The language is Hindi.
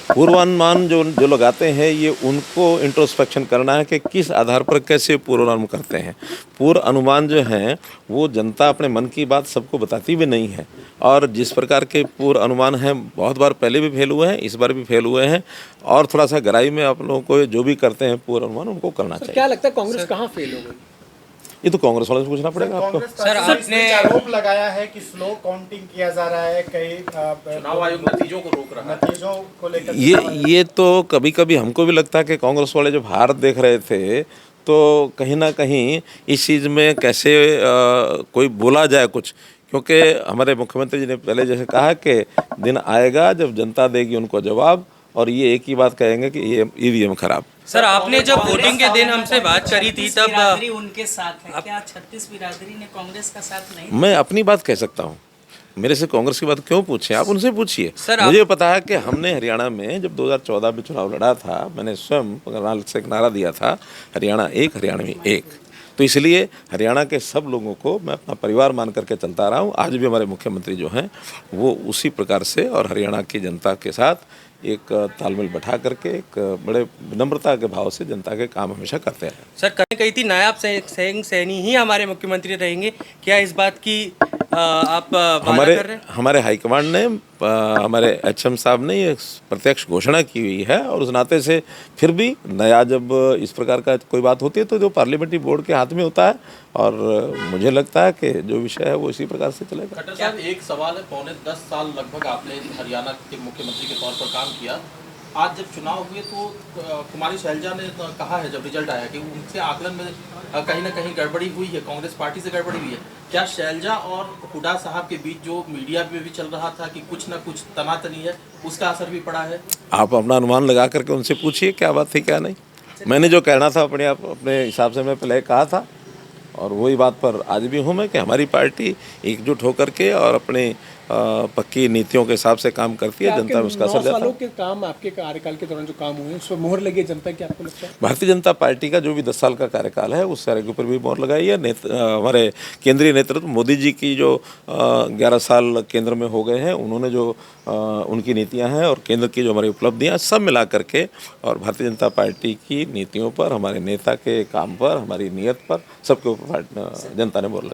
पूर्वानुमान जो जो लगाते हैं ये उनको इंट्रोस्पेक्शन करना है कि किस आधार पर कैसे पूर्वानुमान करते हैं। पूर्व अनुमान जो हैं वो जनता अपने मन की बात सबको बताती भी नहीं है, और जिस प्रकार के पूर्व अनुमान हैं बहुत बार पहले भी फेल हुए हैं, इस बार भी फेल हुए हैं, और थोड़ा सा गहराई में आप लोगों को जो भी करते हैं पूर्व अनुमान उनको करना चाहिए। क्या लगता है कांग्रेस कहाँ फेल हो गई? ये तो कांग्रेस वालों से पूछना पड़ेगा आपको। सर आपने आरोप लगाया है कि स्लो काउंटिंग किया जा रहा है, कई चुनाव आयोग नतीजों को रोक रहा है, नतीजों को लेकर ये तो कभी कभी हमको भी लगता है कि कांग्रेस वाले जब हार देख रहे थे तो कहीं ना कहीं इस चीज़ में कैसे कोई बोला जाए कुछ, क्योंकि हमारे मुख्यमंत्री जी ने पहले जैसे कहा कि दिन आएगा जब जनता देगी उनको जवाब, और ये एक ही बात कहेंगे कि ये ईवीएम खराब। सर आपने जब वोटिंग के दिन हमसे बात करी थी तब बिरादरी उनके साथ है, क्या 36 बिरादरी ने कांग्रेस का साथ नहीं? मैं अपनी बात कह सकता हूँ, मेरे से कांग्रेस की बात क्यों पूछे, आप उनसे पूछिए। सर मुझे पता है कि हमने हरियाणा में जब 2014 में चुनाव लड़ा था, मैंने स्वयं करनाल से एक नारा दिया था, हरियाणा एक हरियाणवी एक। तो इसलिए हरियाणा के सब लोगों को मैं अपना परिवार मान करके चलता रहा हूँ। आज भी हमारे मुख्यमंत्री जो हैं वो उसी प्रकार से और हरियाणा की जनता के साथ एक तालमेल बैठा करके एक बड़े विनम्रता के भाव से जनता के काम हमेशा करते हैं। सर कही थी नायब सैनी ही हमारे मुख्यमंत्री रहेंगे, क्या इस बात की आप वादा कर रहे हैं? हमारे हाईकमांड ने हमारे एचएम साहब ने ये प्रत्यक्ष घोषणा की हुई है, और उस नाते से फिर भी नया जब इस प्रकार का कोई बात होती है तो जो पार्लियामेंट्री बोर्ड के हाथ में होता है, और मुझे लगता है कि जो विषय है वो इसी प्रकार से चलेगा। खट्टर साहब एक सवाल है, पौने 10 साल लगभग आपने हरियाणा के मुख्यमंत्री के तौर पर काम किया। आज जब चुनाव हुए तो कुमारी शैलजा ने कहा है जब रिजल्ट आया कि उनसे आकलन में कहीं ना कहीं गड़बड़ी हुई है, कांग्रेस पार्टी से गड़बड़ी हुई है। क्या शैलजा और हुड्डा साहब के बीच जो मीडिया में भी चल रहा था कि कुछ ना कुछ तनातनी है, उसका असर भी पड़ा है? आप अपना अनुमान लगा करके उनसे पूछिए क्या बात थी क्या नहीं। मैंने जो कहना था अपने हिसाब से मैं पहले कहा था, और वही बात पर आज भी हूँ मैं कि हमारी पार्टी एकजुट होकर के और अपने पक्की नीतियों के हिसाब से काम करती है, जनता में उसका असर जाता है। 9 सालों के काम, आपके कार्यकाल के दौरान जो काम हुए उस पर मोहर लगी जनता की, आपको लगता है? भारतीय जनता पार्टी का जो भी 10 साल का कार्यकाल है उस सारे के ऊपर भी मोहर लगाई है। हमारे केंद्रीय नेतृत्व मोदी जी की जो 11 साल केंद्र में हो गए हैं, उन्होंने जो उनकी नीतियां हैं और केंद्र की जो हमारी उपलब्धियां सब मिला करके, और भारतीय जनता पार्टी की नीतियों पर, हमारे नेता के काम पर, हमारी नीयत पर, सबके ऊपर जनता ने मोहर लगाई।